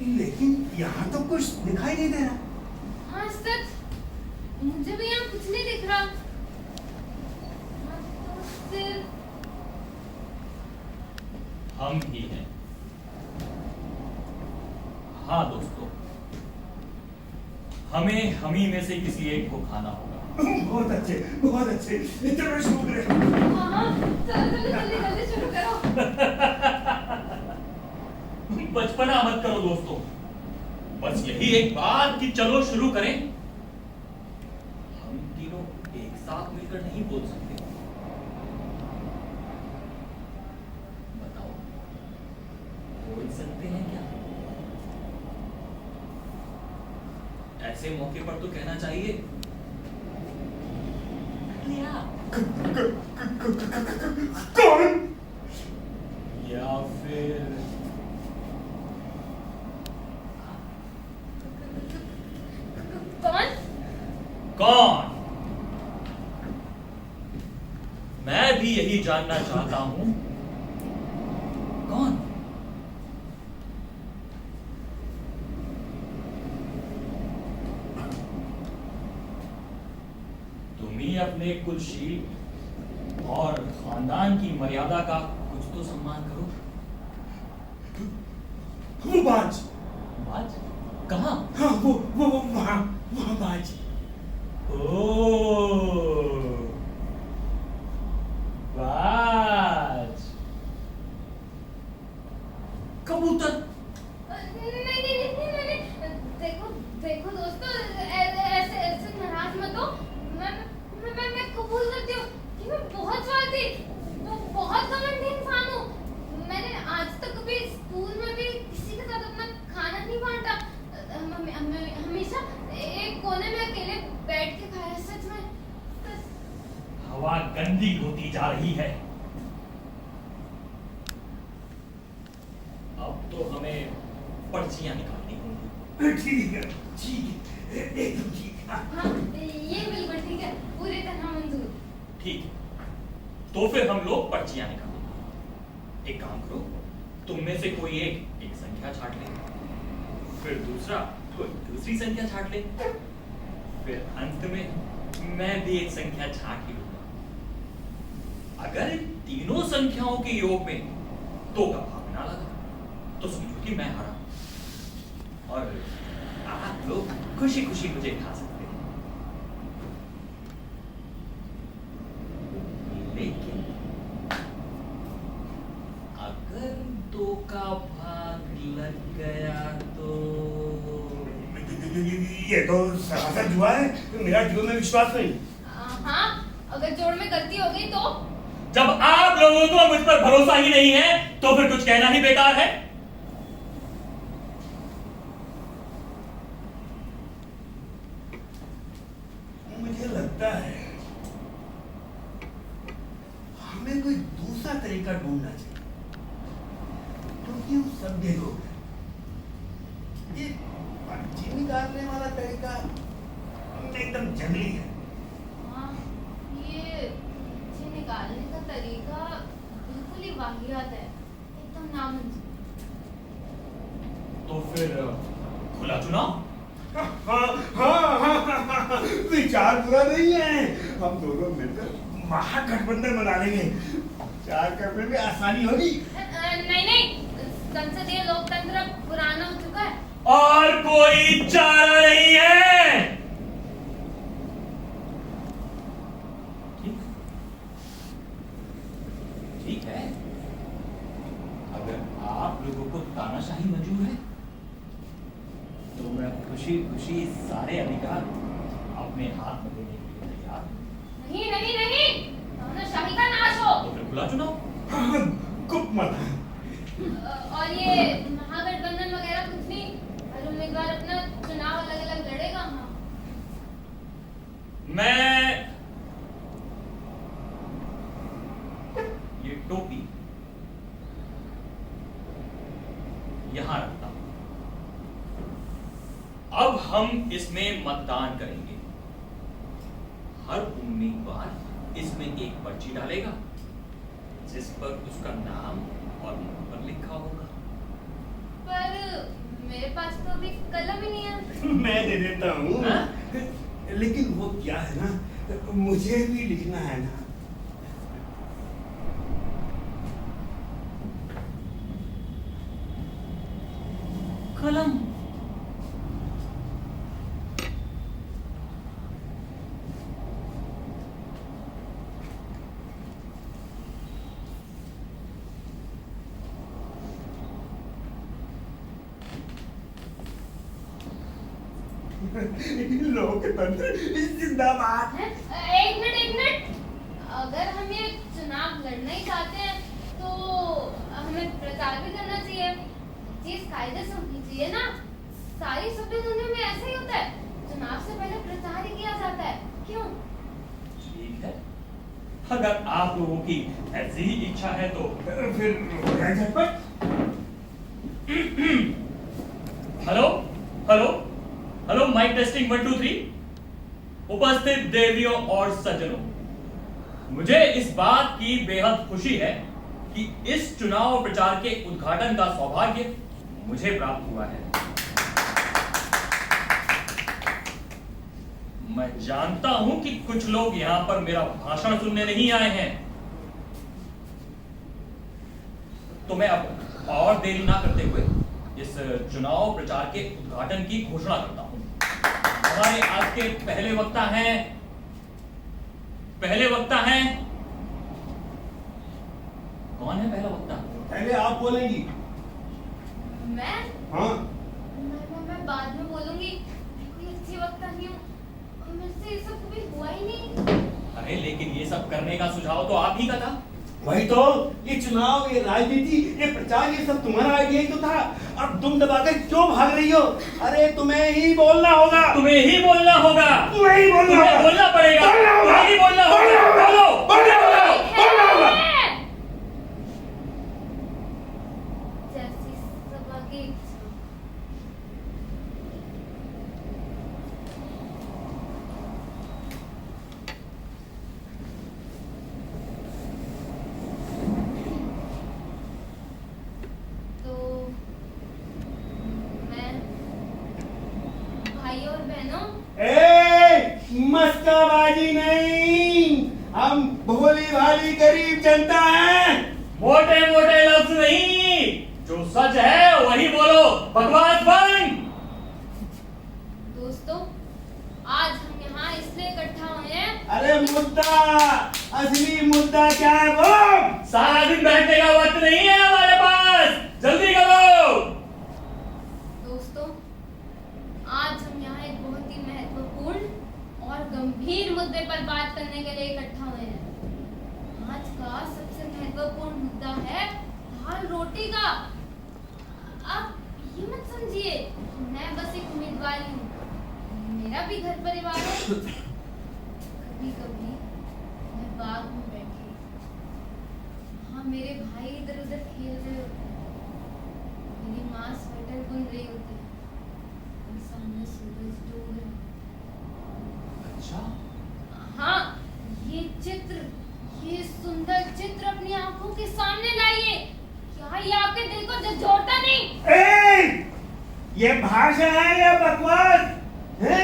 लेकिन यहाँ तो कुछ दिखाई नहीं दे रहा। हाँ सच, मुझे भी यहाँ कुछ नहीं दिख रहा। हाँ, तो सिर्फ हम ही हैं। हाँ दोस्तों, हमें हम ही में से किसी एक को खाना होगा। बहुत अच्छे, बहुत अच्छे। चलो शुरू करें। हाँ, चलो जल्दी जल्दी शुरू करो। बचपना मत करो दोस्तों, बस यही एक बात कि चलो शुरू करें। हम तीनों एक साथ मिलकर नहीं बोल सकते। बताओ, बोल सकते हैं क्या? ऐसे मौके पर तो कहना चाहिए कौन? या फिर कौन? कौन? मैं भी यही जानना चाहता हूं। कौन? तुम ही अपने कुलशील और खानदान की मर्यादा का कुछ तो सम्मान करो। वो बाज। बाज? कहाँ? हाँ, वो वहाँ बाज। ओह, बाज। कबूतर। नहीं, देखो दोस्तों, ऐसे नाराज मत हो। मैं कबूल करती हूँ कि मैं बहुत स्वार्थी, बहुत घमंडी इंसान हूँ। मैंने आज तक कभी स्कूल में भी किसी के साथ अपना खाना नहीं बांटा। हमेशा एक कोने में अकेले बैठ के खाया। सच में हवा गंदी होती जा रही है। अब तो हमें पर्चियां निकालनी होंगी। ठीक है, एकदम ठीक। हाँ, ये बिल्कुल ठीक है, पूरी तरह मंजूर। ठीक है, तो फिर हम लोग पर्चियां निकालेंगे। एक काम करो, तुम में से कोई एक संख्या छाट ले, फिर दूसरा कोई दूसरी संख्या छाट ले, फिर अंत में मैं भी एक संख्या छाट ही लूंगा। अगर इन तीनों संख्याओं के योग में 2 का भाग ना लगा तो समझो कि मैं हारा और आप लोग खुशी खुशी मुझे खा सकते हैं। लेकिन अगर 2 का भाग लग गया तो ये तो सरासर जुआ है। मेरा जुए में विश्वास नहीं। हाँ, अगर जोड़ में गलती हो गई तो? जब आप लोगों को मुझ पर भरोसा ही नहीं है तो फिर कुछ कहना ही बेकार है। मुझे लगता है हमें कोई दूसरा तरीका ढूंढना चाहिए, क्योंकि वो सभ्य लोग हैं। ये पर्ची निकालने वाला तरीका एकदम जंगली है। हाँ, ये पर्ची निकालने का तरीका बिल्कुल ही वाहियात है, एकदम नामंजूर। तो फिर खुला चुनाव? हाँ, विचार बुरा नहीं है। हम दोनों मिलकर महागठबंधन बना लेंगे। विचार करने में आसानी होगी। नहीं, संसदीय लोकतंत्र पुराना हो चुका है। और कोई चारा नहीं है। ठीक है, अगर आप लोगों को तानाशाही मंजूर है तो मैं खुशी खुशी सारे अधिकार अपने हाथ में लेने के लिए तैयार हूं। नहीं, तानाशाही का नाश हो। तो फिर खुला चुनाव? गुप्त मत। और ये महागठबंधन वगैरह कुछ नहीं, हर उम्मीदवार अपना चुनाव अलग अलग लड़ेगा। हाँ, मैं ये टोपी यहां रखता हूं। अब हम इसमें मतदान करेंगे। हर उम्मीदवार इसमें एक पर्ची डालेगा जिस पर उसका नाम और नंबर लिखा होगा। पर मेरे मैं दे देता हूँ। हाँ? लेकिन वो क्या है ना, मुझे भी लिखना है ना। कलम। लोकतंत्र जिंदाबाद। एक मिनट। अगर हम ये चुनाव लड़ना ही चाहते हैं तो हमें प्रचार भी करना चाहिए। चीज कायदे से होनी चाहिए ना। सारी सभ्य दुनिया में ऐसा ही होता है, चुनाव से पहले प्रचार ही किया जाता है। क्यों? ठीक है, अगर आप लोगों की ऐसी ही इच्छा है तो फिर हो जाए झटपट। Hello hello hello, mike testing 1 2 3। उपस्थित देवियों और सज्जनों, मुझे इस बात की बेहद खुशी है कि इस चुनाव प्रचार के उद्घाटन का सौभाग्य मुझे प्राप्त हुआ है। मैं जानता हूं कि कुछ लोग यहां पर मेरा भाषण सुनने नहीं आए हैं, तो मैं अब और देरी ना करते हुए इस चुनाव प्रचार के उद्घाटन की घोषणा करता हूं। हमारे आज के पहले वक्ता हैं कौन है पहला वक्ता? पहले आप बोलेंगी। मैं हाँ, मैं बाद में बोलूंगी। मैं कोई अच्छी वक्ता नहीं हूँ, मेरे से ये सब कभी हुआ ही नहीं। अरे लेकिन ये सब करने का सुझाव तो आप ही का था। वही तो, ये चुनाव, ये राजनीति, ये प्रचार, ये सब तुम्हारा आइडिया ही तो था। अब तुम दबाकर क्यों भाग रही हो? अरे तुम्हें ही बोलना होगा। तुम्हें ही बोलना होगा। तुम्हें ही बोलना तुम्हें होगा। बोलना पड़ेगा। तुम्हें ही बोलना होगा। बोलो। जैसी सभा की इच्छा। तो मैं भाई और बहनों, मस्काबाजी नहीं, हम भोली भाली गरीब जनता हैं। मोटे मोटे लफ्ज नहीं, जो सच है वही बोलो, बकवास बंद। दोस्तों, आज हम यहाँ इसलिए इकट्ठा हुए हैं। अरे मुद्दा, असली मुद्दा क्या है वो? सारा दिन बैठने का वक्त नहीं है हमारे पास, जल्दी करो। दोस्तों, आज हम यहाँ एक बहुत ही महत्वपूर्ण और गंभीर मुद्दे पर बात करने के लिए इकट्ठा हुए हैं। आज का सबसे महत्वपूर्ण मुद्दा है दाल रोटी का। आप ये मत समझिए मैं बस एक उम्मीदवार ही हूँ, मेरा भी घर परिवार है। कभी कभी मैं बाग में बैठी, हाँ मेरे भाई इधर उधर खेल रहे होते हैं, मेरी माँ स्वेटर बुन रही होती है, और सामने सूरज डूब रहा है। अच्छा, हाँ, ये चित्र, ये सुंदर चित्र अपनी आंखों के सामने लाइए। क्या ये आपके दिल को झकझोरता नहीं? ये भाषण है या बकवास है?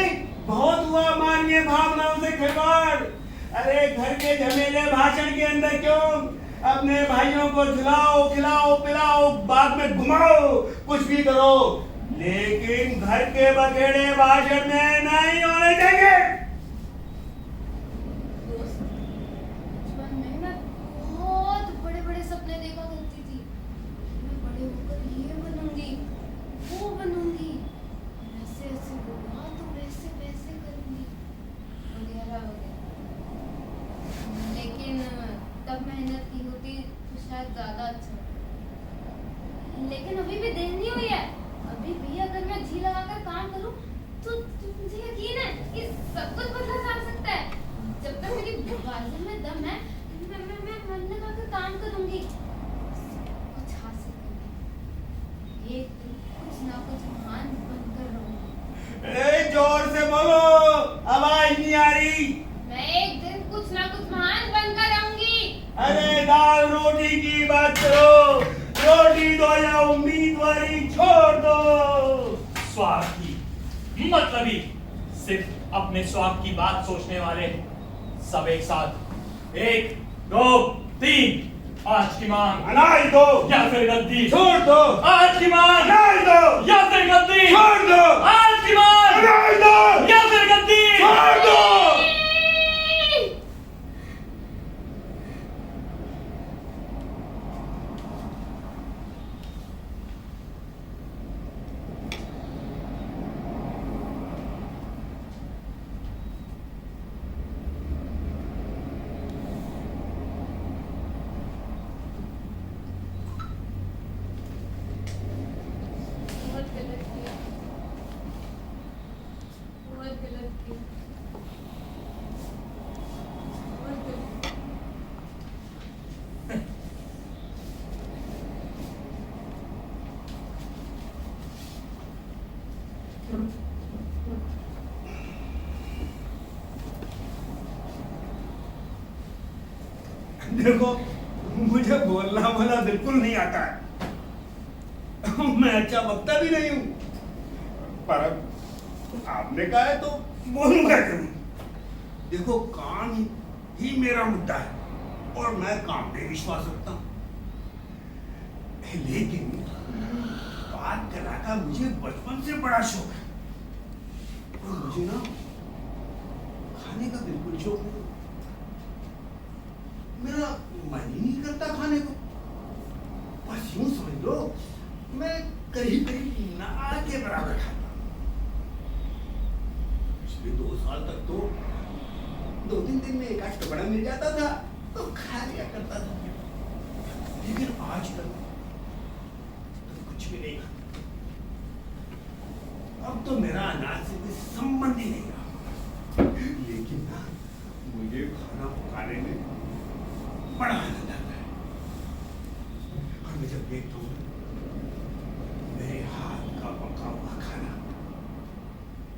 बहुत हुआ मानवीय भावनाओं से खिलवाड़। अरे घर के झमेले भाषण के अंदर क्यों? अपने भाइयों को खिलाओ, खिलाओ, पिलाओ, बाद में घुमाओ, कुछ भी करो, लेकिन घर के बखेड़े भाषण में नहीं होने देंगे। दोस्त, बचपन में मैं बहुत बड़े-बड़े सपने देखा करती थी। मैं बड़े होकर ये बनूंगी, वो बनूंगी, ऐसे ऐसे होगा तो वैसे वैसे करूंगी, वगैरह वगैरह। लेकिन तब मेहनत की होती तो शायद ज्यादा अच्छा होता। लेकिन अभी भी देर नहीं हुई है। अभी भी अगर मैं जी लगाकर काम करूं तो मुझे यकीन है कि सब कुछ बदला जा सकता है। जब तक मेरी बाजू में दम है, मैं मन लगाकर काम करूंगी, कुछ हासिल करूंगी। एक दिन कुछ ना कुछ महान बनकर रहूंगी। जोर से बोलो, आवाज नहीं आ रही। मैं एक दिन कुछ ना कुछ महान बनकर रहूंगी। अरे दाल रोटी की बात करो, रोटी दो या उम्मीदवारी छोड़ दो। स्वार्थी, मतलबी, सिर्फ अपने स्वार्थ की बात सोचने वाले सब एक साथ 1 2 3 आज की मांग अनाज दो या फिर गद्दी, छोड़ दो आज की मांग अनाज दो या फिर गद्दी, छोड़ दो आज की मांग अनाज दो या फिर गद्दी, छोड़ दो। बहुत गलत किया, बहुत गलत किया, बहुत गलत। देखो, मुझे बोलना बोलना बिल्कुल नहीं आता है। मैं अच्छा वक्ता भी नहीं हूं, पर अब आपने कहा है तो बोलूंगा जरूर। देखो, काम ही मेरा मुद्दा है और मैं काम पे विश्वास रखता हूं। लेकिन बात कला का मुझे बचपन से बड़ा शौक है और मुझे ना खाने का बिल्कुल शौक नहीं। मेरा मन ही नहीं करता खाने को। बस यूं समझ लो, मैं करीब करीब ना के बराबर खाता हूं। पिछले 2 साल तक तो 2-3 दिन में एक आध टुकड़ा मिल जाता था तो खा लिया करता था, लेकिन आजकल तो कुछ भी नहीं खाता। अब तो मेरा अनाज से कोई संबंध ही नहीं रहा। लेकिन ना, मुझे खाना पकाने में बड़ा आनंद आता है और मैं जब देखता हूँ मेरे हाथ का पका हुआ खाना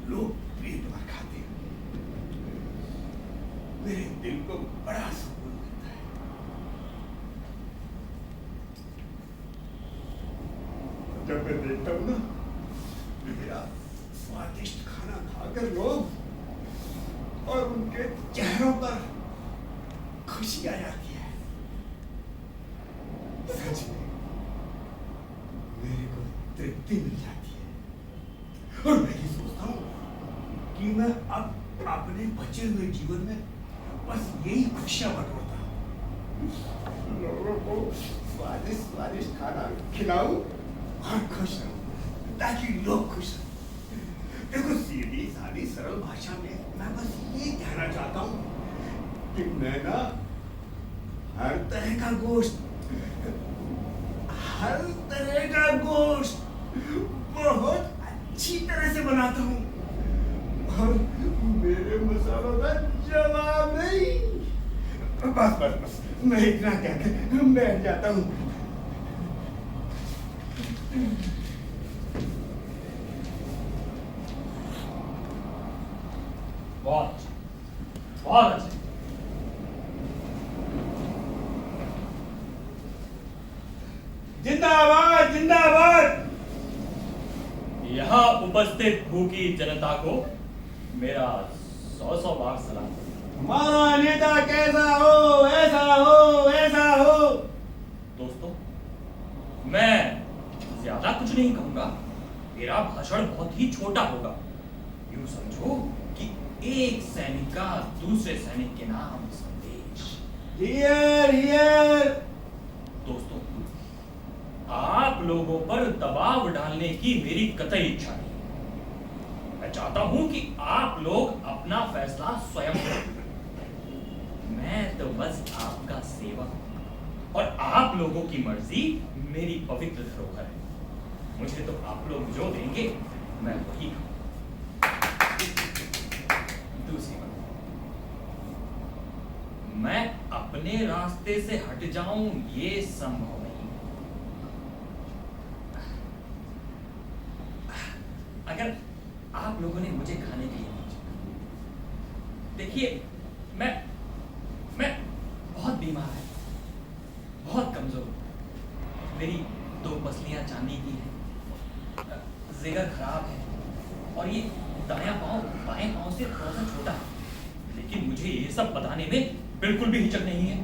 लोग पेट भर खाते हैं, मेरे दिल को बड़ा सुकून मिलता है। जब मैं देखता हूँ ना मेरा स्वादिष्ट खाना खाकर लोग और उनके चेहरों पर खुशी आ जाती है, सच में मेरे को तृप्ति मिल जाती है। और मैं ये सोचता हूँ कि मैं अब अपने बचे हुए जीवन में बस यही खुशियां बटोरता हूँ, लोगों को स्वादिष्ट स्वादिष्ट खाना खिलाऊं और खुश रहूं ताकि लोग खुश रहें। देखो, सीधी सादी सरल भाषा में मैं बस ये कहना चाहता हूँ कि मैं ना हर तरह का गोश्त बहुत अच्छी तरह से बनाता हूँ और मेरे मसालों का जवाब नहीं। बस बस बस, मैं इतना कहकर बैठ जाता हूँ। बहुत अच्छे, बहुत अच्छे। जिंदाबाद जिंदाबाद। यहाँ उपस्थित भूखी जनता को मेरा 100 बार सलाम। हमारा नेता कैसा हो, ऐसा हो, ऐसा हो। दोस्तों, मैं ज्यादा कुछ नहीं कहूंगा, मेरा भाषण बहुत ही छोटा होगा। यूं समझो कि एक सैनिक का दूसरे सैनिक के नाम संदेश। Here here. दोस्तों, आप लोगों पर दबाव डालने की मेरी कतई इच्छा नहीं। मैं चाहता हूं कि आप लोग अपना फैसला स्वयं करें। मैं तो बस आपका सेवक हूं और आप लोगों की मर्जी मेरी पवित्र धरोहर है। मुझे तो आप लोग जो देंगे मैं वही खाऊं। दूसरी बात, मैं अपने रास्ते से हट जाऊं ये संभव नहीं। अगर आप लोगों ने मुझे खाने के लिए भेजा, देखिए मैं बहुत बीमार है, बहुत कमजोर हूं। मेरी 2 पसलियां चांदी की हैं, जिगर खराब है और ये दायां पांव बाएं पांव से थोड़ा सा छोटा है, लेकिन मुझे ये सब बताने में बिल्कुल भी हिचक नहीं है।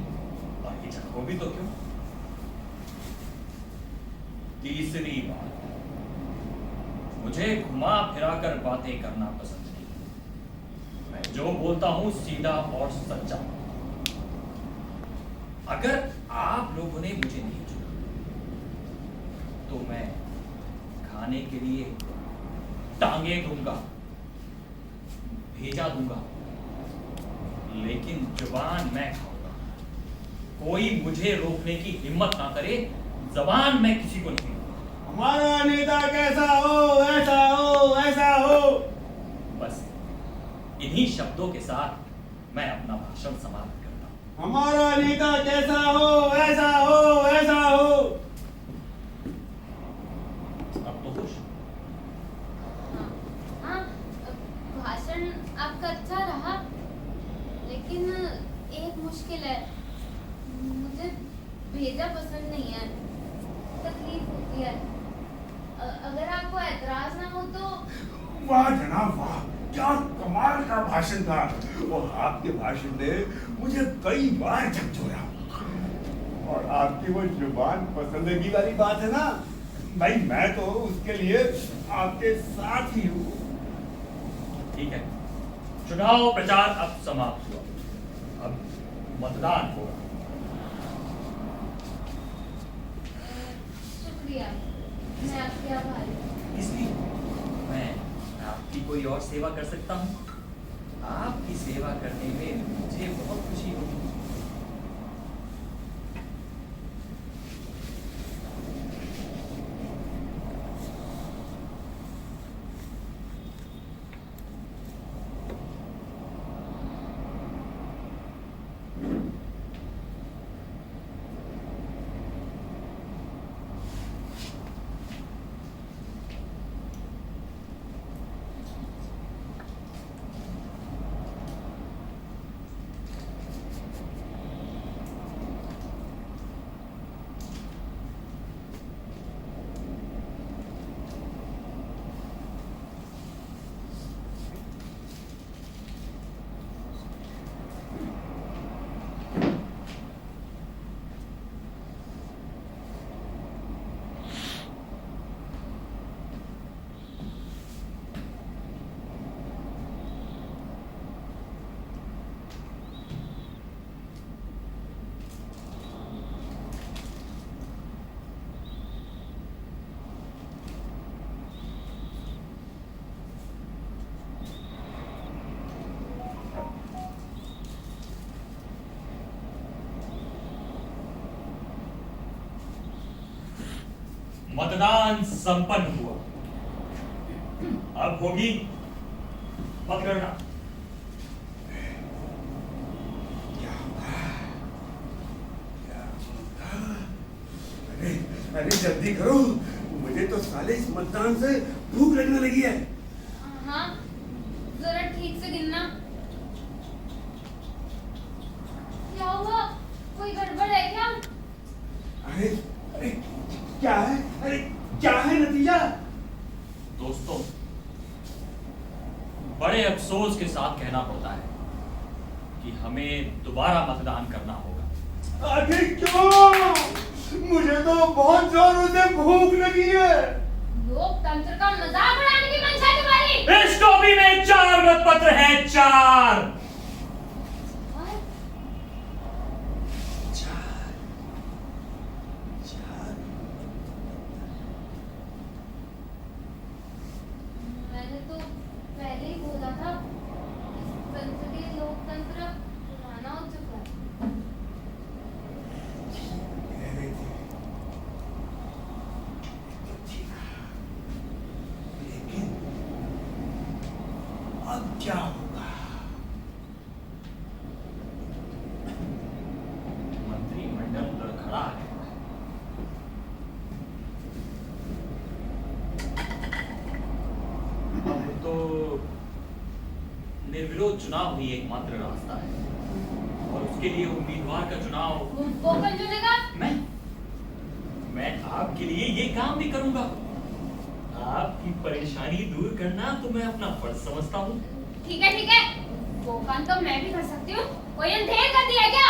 और हिचक हो भी तो क्यों। तीसरी बात, मुझे घुमा फिरा कर बातें करना पसंद नहीं। मैं जो बोलता हूं सीधा और सच्चा। अगर आप लोगों ने मुझे नहीं चुना तो मैं खाने के लिए टांगे दूंगा, भेजा दूंगा, लेकिन जुबान मैं खाऊंगा। कोई मुझे रोकने की हिम्मत ना करे, जबान मैं किसी को नहीं दूंगा। हमारा नेता कैसा हो, ऐसा हो, ऐसा हो। बस इन्हीं शब्दों के साथ मैं अपना भाषण समाप्त करता हूं। हमारा नेता कैसा हो, ऐसा हो, ऐसा हो। अब तो खुश। हाँ, भाषण आपका अच्छा रहा, लेकिन एक मुश्किल है। मुझे भेजा पसंद नहीं है, तकलीफ होती है। अगर आपको एतराज ना हो तो। वाह जनाब वाह, क्या कमाल का भाषण था। और आपके भाषण ने मुझे कई बार झकझोरा। और आपकी वो जुबान पसंदगी वाली बात है ना भाई, मैं तो उसके लिए आपके साथ ही हूँ। ठीक है, चुनाव प्रचार अब समाप्त हुआ, अब मतदान होगा। शुक्रिया, मैं आपके आभारी हूँ। इसलिए मैं आपकी कोई और सेवा कर सकता हूँ। आपकी सेवा करने में मुझे बहुत खुशी होगी। मतदान संपन्न हुआ। अब होगी मतगणना। क्या होगा? क्या होगा? अरे अरे जल्दी करो, मुझे तो साले इस मतदान से भूख लगने लगी है। हाँ, जरा ठीक से गिनना। क्या हुआ? कोई गड़बड़ है क्या? अरे अरे क्या है? अरे क्या है नतीजा? दोस्तों, बड़े अफसोस के साथ कहना पड़ता है कि हमें दोबारा मतदान करना होगा। आखिर क्यों? मुझे तो बहुत जोरों से भूख लगी है। लोकतंत्र का मजाक उड़ाने की मंशा है तुम्हारी। इस टोपी में 4 मतपत्र हैं, 4। मैंने तो पहले ही बोला था, संसदीय लोकतंत्र पुराना हो चुका है। लेकिन अब क्या होगा? मंत्रिमंडल लड़खड़ा है। अब तो निर्विरोध चुनाव ही एकमात्र रास्ता है, और उसके लिए उम्मीदवार का चुनाव वो कौन चुनेगा? मैं आपके लिए ये काम भी करूंगा। आपकी परेशानी दूर करना तो मैं अपना फर्ज समझता हूँ। ठीक है, वो काम तो मैं भी कर सकती हूँ। कोई अंधेर कर दिया क्या?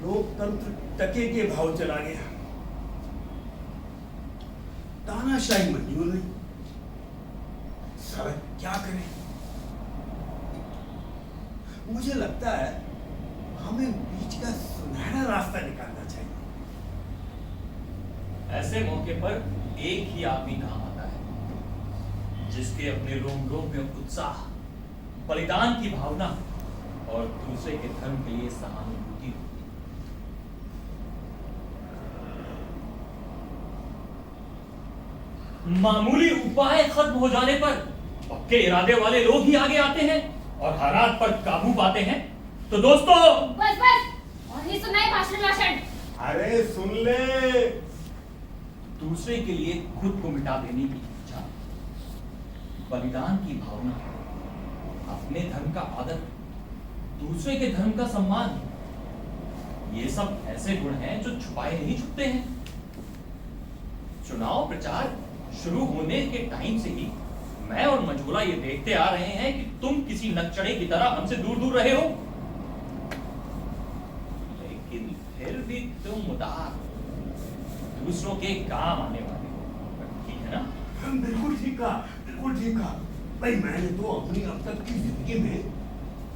लोकतंत्र टके के भाव चला गया, तानाशाही मंजूर नहीं। सर क्या करें? मुझे लगता है हमें बीच का सुनहरा रास्ता निकालना चाहिए। ऐसे मौके पर एक ही आदमी काम आता है, जिसके अपने रोम रोम में उत्साह, बलिदान की भावना और दूसरे के धर्म के लिए सहानुभूति हो। मामूली उपाय खत्म हो जाने पर पक्के इरादे वाले लोग ही आगे आते हैं और हालात पर काबू पाते हैं। तो दोस्तों, बस और नहीं सुनाई भाषण। अरे सुन ले। दूसरे के लिए खुद को मिटा देने की इच्छा, बलिदान की भावना, अपने धर्म का आदर, दूसरे के धर्म का सम्मान, ये सब ऐसे गुण हैं जो छुपाए नहीं छुपते हैं। चुनाव प्रचार शुरू होने के टाइम से ही मैं और मंजूला ये देखते आ रहे हैं कि तुम किसी नकचढ़े की तरह हमसे दूर दूर रहे हो, लेकिन फिर भी तुम उदार, दूसरों के काम आने वाले हो। ठीक है ना? बिल्कुल ठीक कहा, बिल्कुल ठीक कहा। भाई मैंने तो अपनी अब तक की जिंदगी में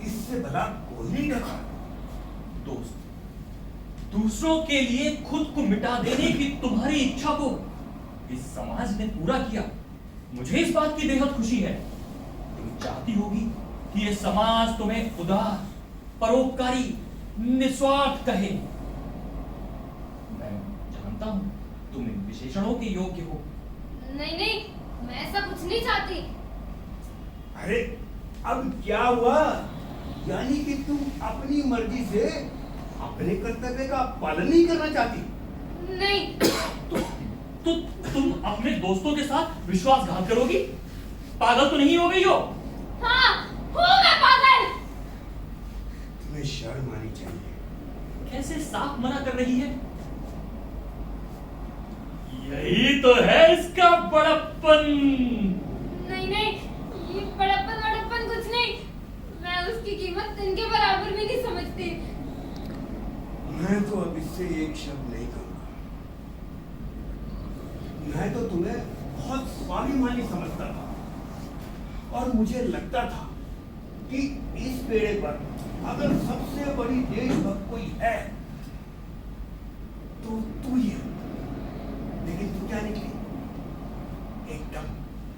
इससे भला कोई नहीं देखा। दोस्त, दूसरों के लिए खुद को मिटा देने की तुम्हारी इच्छा को इस समाज ने पूरा किया। मुझे इस बात की बेहद खुशी है। तुम चाहती होगी कि ये समाज तुम्हें उदार, परोपकारी, निस्वार्थ कहे। मैं जानता हूं तुम इन विशेषणों के योग्य हो। नहीं, मैं ऐसा कुछ नहीं चाहती। अरे अब क्या हुआ? यानी कि तुम अपनी मर्जी से अपने कर्तव्य का पालन नहीं करना चाहती? नहीं। तो तुम अपने दोस्तों के साथ विश्वासघात करोगी? पागल तो नहीं हो गई हो? हाँ, हूँ मैं पागल। तुम्हें शर्म आनी चाहिए। कैसे साफ मना कर रही है? यही तो है इसका बड़प्पन। नहीं, ये बड़प्पन कुछ नहीं। मैं उसकी कीमत इनके बराबर भी नहीं समझती। मैं तो अब इससे एक शब्द नहीं कहूंगा। मैं तो तुम्हें बहुत स्वाभिमानी समझता था और मुझे लगता था कि इस पेड़े पर अगर सबसे बड़ी देशभक्त कोई है तो तू ही है। लेकिन तू क्या निकली? एकदम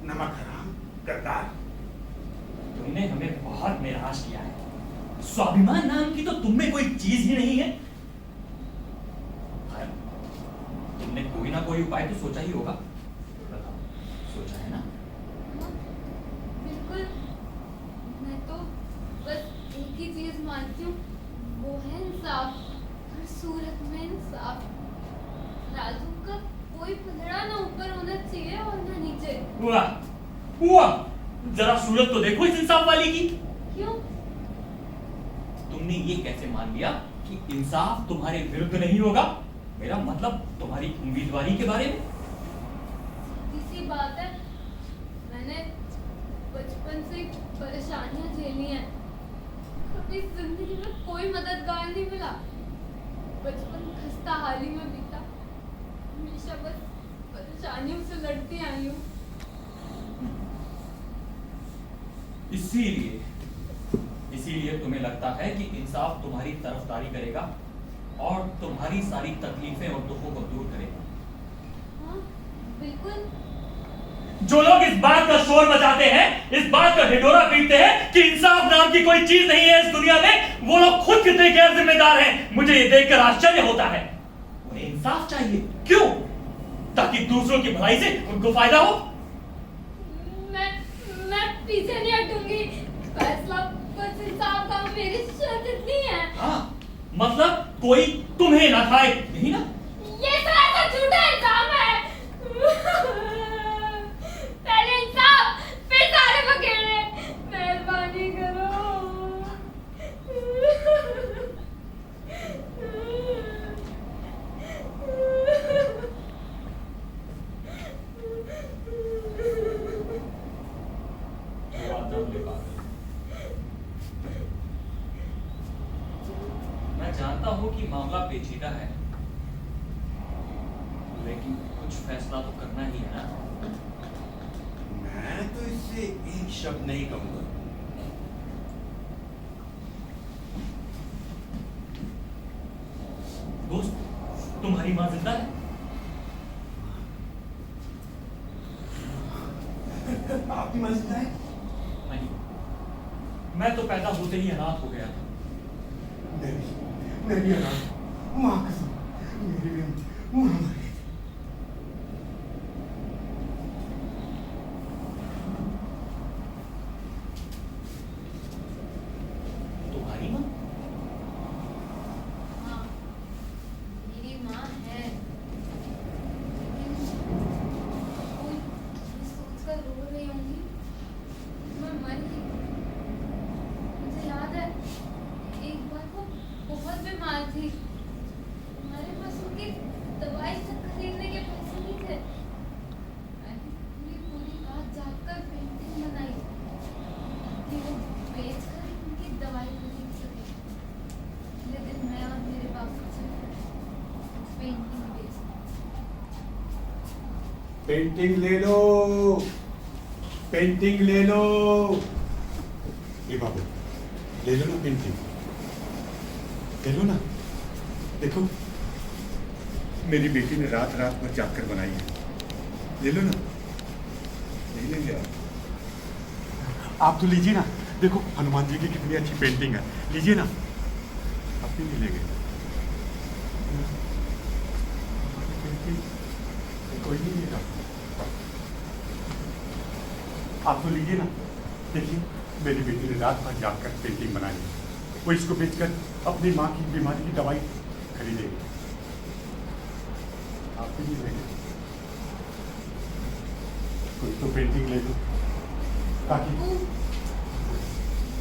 नमक हराम गद्दार। तुमने हमें बहुत निराश किया है। स्वाभिमान नाम की तो तुममें कोई चीज ही नहीं है। तुमने कोई ना कोई उपाय तो सोचा ही होगा। बताओ, सोचा है ना? बिल्कुल। मैं तो बस एक ही चीज मानती हूँ, वो है इंसाफ। हर सूरत में इंसाफ। राजू का कोई पलड़ा ना ऊपर होना चाहिए और ना नीचे। हुआ जरा सूरत तो देखो इस इंसाफ वाली की। क्यों? तुमने ये कैसे मान लिया कि इंसाफ तुम्हारे विरुद्ध नहीं होगा? मेरा मतलब तुम्हारी उम्मीदवारी के बारे में। इसी बात है, मैंने बचपन से परेशानियां झेली हैं। कभी जिंदगी में कोई मददगार नहीं मिला। बचपन खस्ता हाली में बीता। हमेशा बस परेशानियों से लड़ती आई हूँ। इसीलिए तुम्हें लगता है कि इंसाफ तुम्हारी तरफदारी करेगा और तुम्हारी सारी तकलीफें और दुखों को दूर करेगा। हाँ, बिल्कुल। जो लोग इस बात का शोर मचाते हैं, इस बात का ढिढोरा पीटते हैं कि इंसाफ नाम की कोई चीज नहीं है इस दुनिया में, वो लोग खुद कितने गैर जिम्मेदार हैं, मुझे ये देखकर आश्चर्य होता है। उन्हें इंसाफ चाहिए, क्यों? ताकि दूसरों की भलाई से उनको फायदा हो। मैं पीछे नहीं हटूंगी। फैसला बस इंसाफ का, मेरी शर्त इतनी है। हाँ, मतलब कोई तुम्हें ना खाए, यही ना? ये सारा झूठा इल्जाम है। पहले इंसाफ, फिर सारे बखेड़े। मेहरबानी करो। जानता हूं कि मामला पेचीदा है, लेकिन कुछ फैसला तो करना ही है ना। मैं तो इससे एक शब्द नहीं कहूंगा। दोस्त, तुम्हारी माँ जिंदा है? आपकी माँ जिंदा है? नहीं, मैं तो पैदा होते ही अनाथ हो गया था। मैं भी अनाथ हूं। माँ कसम, मेरी भी माँ मर गई थी। तुम्हारी माँ? हाँ, मेरी माँ है, लेकिन वो ये सोचकर रो रही होंगी मैं मर गई। मुझे याद है एक बार वो बहुत बीमार थी, हमारे पास उनकी दवाई तक खरीदने के पैसे नहीं थे। मैंने पूरी रात जागकर पेंटिंग बनाई कि वो बेचकर उनकी दवाई खरीद सके। अगले दिन मैं और मेरे बाबू जी पेंटिंग बेचते। पेंटिंग ले लो, पेंटिंग ले लो। ए बाबू, ले लो ना पेंटिंग, ले लो ना। देखो, मेरी बेटी ने रात रात भर जागकर बनाई है, ले लो ना। नहीं लेंगे आप तो लीजिए ना। देखो हनुमान जी की कितनी अच्छी पेंटिंग है, लीजिए ना। आप भी नहीं लेंगे पेंटिंग? कोई नहीं लेगा, आप तो लीजिए ना। देखिए, मेरी बेटी ने रात भर जागकर पेंटिंग बनाई है, वो इसको बेचकर अपनी माँ की बीमारी की दवाई खरीदेगी। आप भी नहीं लेंगे? कोई तो पेंटिंग ले लो ताकि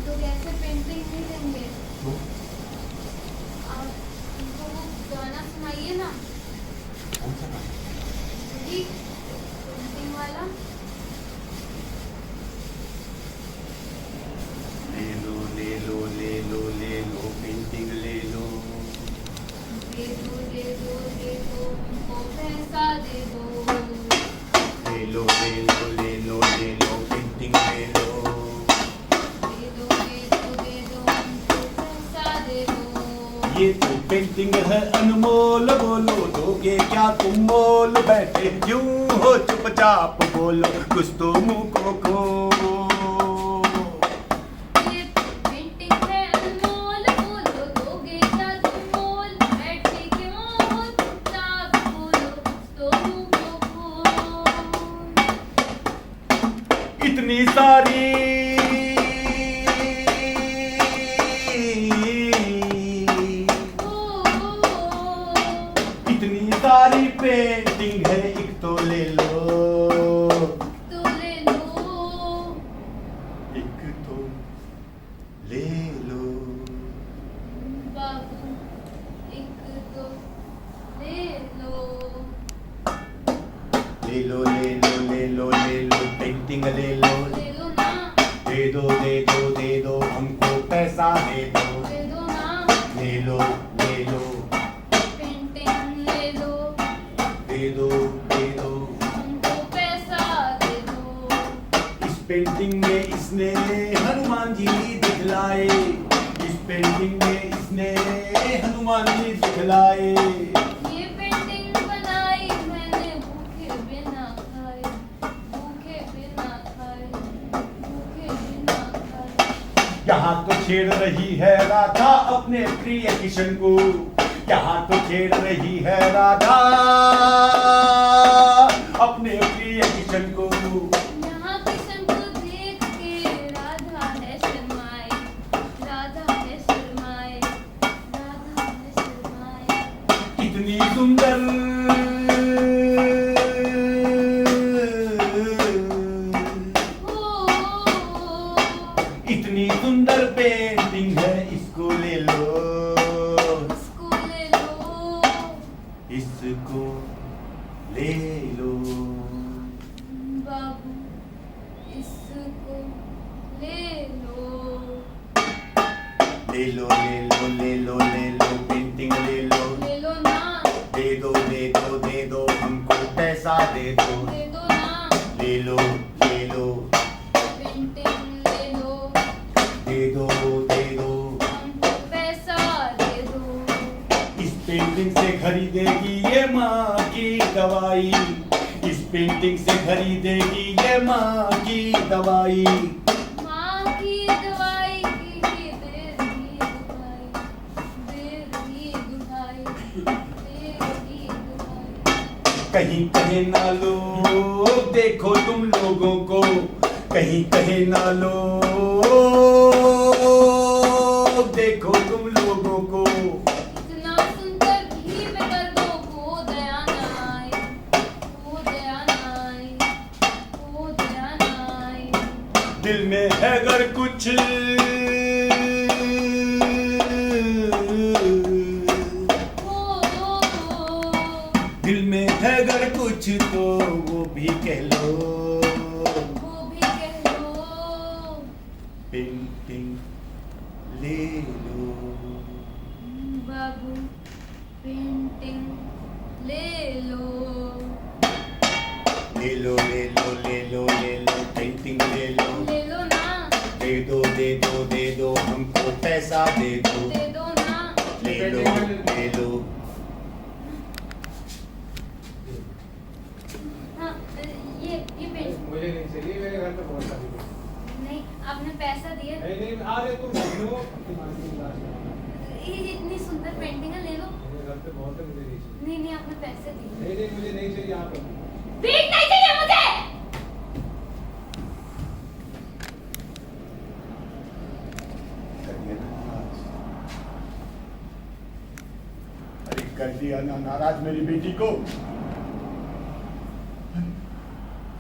तो कैसे पेंटिंग नहीं लेंगे? वो आप उनको वो गाना सुनाइए ना, कौन सा गाना? जी पेंटिंग वाला। ले लो ले लो ले लो ले लो पेंटिंग ले लो। दे दो दे दो दे दो उनको पैसा दे दो। ले लो ले लो ले लो ले लो पेंटिंग ले लो। दे दो दे दो दे दो उनको पैसा दे दो। ये तो पेंटिंग है अनमोल, बोलो दोगे क्या तुम मोल? बैठे यूं हो चुपचाप बोलो, कुछ तो मुंह को खोलो। ये पेंटिंग है अनमोल, बोलो दोगे क्या तुम मोल? बैठे क्यों हो चुपचाप बोलो, तो मुंह को खोल। इतनी सारी इतनी सारी पेंटिंग है, एक तो ले लो, तो ले लो। एक तो ले लो। बाबू एक तो ले लो। ले लो ले लो ले लो ले लो पेंटिंग ले लो। ले लो ना, दे दो दे दो दे दो हमको पैसा दे दो। दे दो ना, ले लो ले लो पेंटिंग ले लो, दे दो दे दो। हमको पैसा दे दो। इस पेंटिंग में इसने हनुमान जी दिखलाए, इस पेंटिंग में इसने हनुमान जी दिखलाए। ये पेंटिंग बनाई मैंने भूखे बिना खाए, भूखे बिना खाए, भूखे बिना खाए। यहाँ तो छेड़ रही है राधा अपने प्रिय किशन को, यहाँ तो छेड़ रही है राधा अपने प्रिय किशन को। यहाँ किशन को देख के राधा है शर्माए, राधा है शर्माए, राधा है शर्माए। इतनी सुंदर इतनी सुंदर पेंटिंग है, इसको ले लो, इसको ले लो, इसको ले लो। बाबू इसको ले लो। ले ले लो ले लो ले लो ले लो पेंटिंग ले लो ले लो ना, दे दो दे दो दे दो हमको पैसा दे दो दे दो ना, ले लो पेंटिंग ले लो, दे दो हमको पैसा दे दो। इस पेंटिंग से खरीदेगी ये माँ की दवाई इस पेंटिंग से खरीदेगी ये माँ की दवाई माँ की दवाई की दे दी दुहाई, दे दी दुहाई, दे दी दुहाई। कहीं कहे ना लोग देखो तुम लोगों को कहीं कहे ना लोग देखो तुम लोगों को इतना सुनकर भी बेदर्दों को दया न आए, को दया न आए, को दया न आए। दिल में है अगर कुछ दिल में है अगर कुछ तो वो भी कह लो वो भी कह लो। पेंटिंग ले लो बाबू पेंटिंग ले लो, ले लो ले लो ले लो ले लो पेंटिंग ले लो ले लो ना, दे दो दे दो दे दो हमको पैसा दे दो दे दो ना। ले लो ले लो हाँ, ये पेंटिंग मुझे नहीं चाहिए, मेरे घर पे बहुत सारी है। नहीं, आपने पैसा दिया। नहीं अरे तुम समझो दिमाग की बात है। ये इतनी सुंदर पेंटिंग है, ले लो। मेरे घर पे बहुत है, मुझे नहीं चाहिए। नहीं आपने पैसे दिए। नहीं मुझे नहीं चाहिए आप लोग। भीख नहीं चाहिए मुझे। अरे कर दिया ना नाराज मेरी बेटी को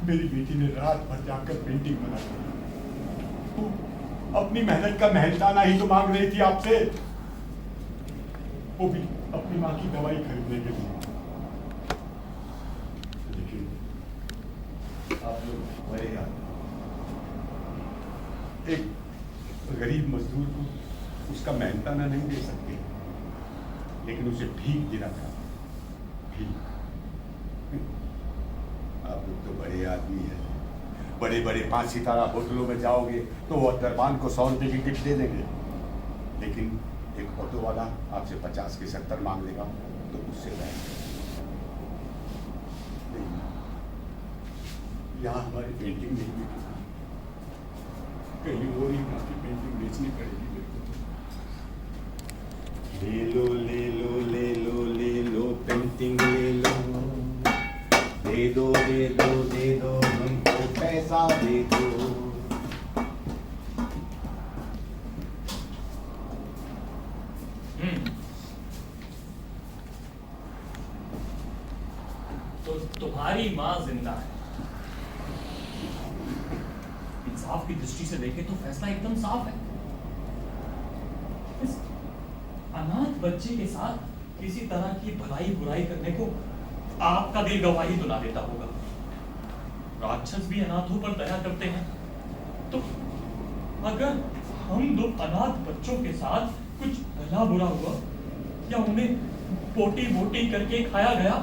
मेरी बेटी ने रात भर जाकर पेंटिंग बनाई वो अपनी मेहनत का मेहनताना ही तो मांग रही थी आपसे वो भी अपनी माँ की दवाई खरीदने के लिए लेकिन आप लोग बड़े यार एक गरीब मजदूर को उसका मेहनताना नहीं दे सकते लेकिन उसे भीख देना था भीख आप लोग तो बड़े आदमी हैं बड़े बड़े 5 सितारा होटलों में जाओगे तो वो दरबान को 100 रुपए की टिप दे देंगे लेकिन एक ऑटो वाला आपसे 50 के 70 मांग लेगा तो उससे यहाँ हमारी पेंटिंग नहीं बिकेगी कहीं और ही हमारी पेंटिंग बेचनी पड़ेगी ले लो ले लो ले लो ले लो पेंटिंग ले लो दे दो दे दो दे दो हमको पैसा दे दो तो तुम्हारी माँ जिंदा है इंसाफ की दृष्टि से देखें तो फैसला एकदम साफ है इस अनाथ बच्चे के साथ किसी तरह की भलाई बुराई करने को आपका दिल गवाही तो ना देता होगा राक्षस भी अनाथों पर दया करते हैं तो अगर हम 2 अनाथ बच्चों के साथ कुछ भला बुरा हुआ या उन्हें पोटी बोटी करके खाया गया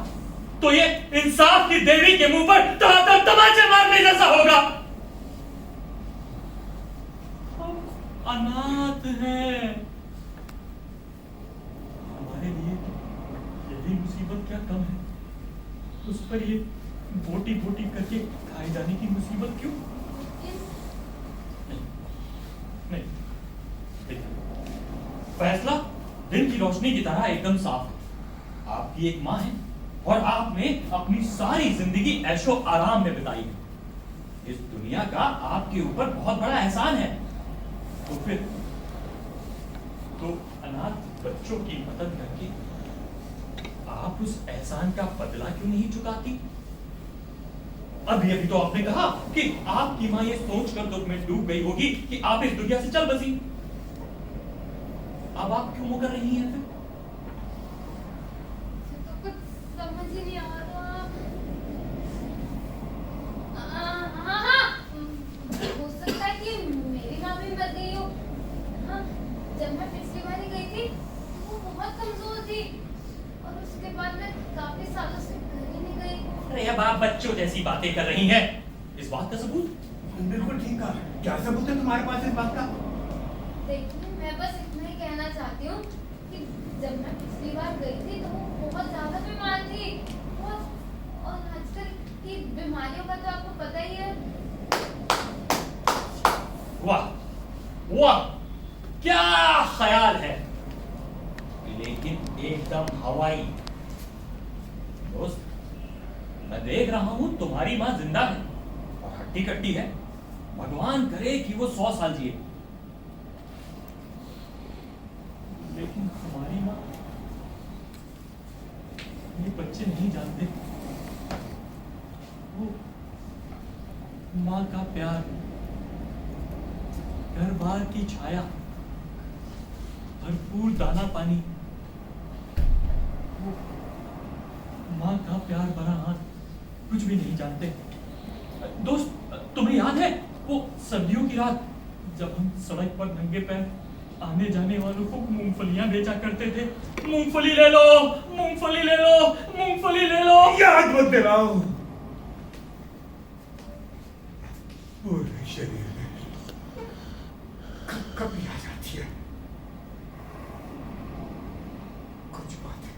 तो ये इंसाफ की देवी के मुंह पर तमाचे मारने जैसा होगा हम अनाथ हैं हमारे लिए यही मुसीबत क्या कम है उस पर ये बोटी बोटी करके खाए जाने की मुसीबत क्यों नहीं फैसला दिन की रोशनी की तरह एकदम साफ है आपकी एक माँ है और आपने अपनी सारी जिंदगी ऐशो आराम में बिताई है इस दुनिया का आपके ऊपर बहुत बड़ा एहसान है तो फिर तो अनाथ बच्चों की मदद करके आप उस एहसान का बदला क्यों नहीं चुकाती अभी अभी तो आपने कहा कि आपकी मां ये सोचकर दुख में डूब गई होगी कि आप इस दुनिया से चल बसी अब आप क्यों मुकर रही हैं फिर तो कुछ समझ ही नहीं आ रहा हाँ हो सकता है कि मेरी माँ भी मर गई हो हाँ जब मैं पिछले थी वो बहुत कमजोर थी और उसके बाद मैं काफी सालों से घर ही नहीं गई। अरे अब आप बच्चों जैसी बातें कर रही हैं। इस बात का सबूत? बिल्कुल ठीक कहा। क्या सबूत है तुम्हारे पास इस बात का? देखिए मैं बस इतना ही कहना चाहती हूँ कि जब मैं पिछली बार गई थी तो वो बहुत ज्यादा बीमार थी और आजकल की बीमारियों का तो आपको पता ही है। वाह वाह, क्या ख्याल है, लेकिन एकदम हवाई। दोस्त, मैं देख रहा हूं तुम्हारी माँ जिंदा है और हड्डी कट्टी है। भगवान करे कि वो 100 साल जिए। लेकिन हमारी माँ, ये बच्चे नहीं जानते वो माँ का प्यार, घर बार की छाया, भरपूर दाना पानी, वो माँ का प्यार भरा हाथ कुछ भी नहीं जानते। दोस्त, तुम्हें याद है वो सर्दियों की रात जब हम सड़क पर नंगे पैर आने जाने वालों को मूंगफलियां बेचा करते थे? मूंगफली ले लो, मूंगफली ले लो, मूंगफली ले लो। याद मत दिलाओ। पूरे शरीर में कभी आ जाती है कुछ बातें,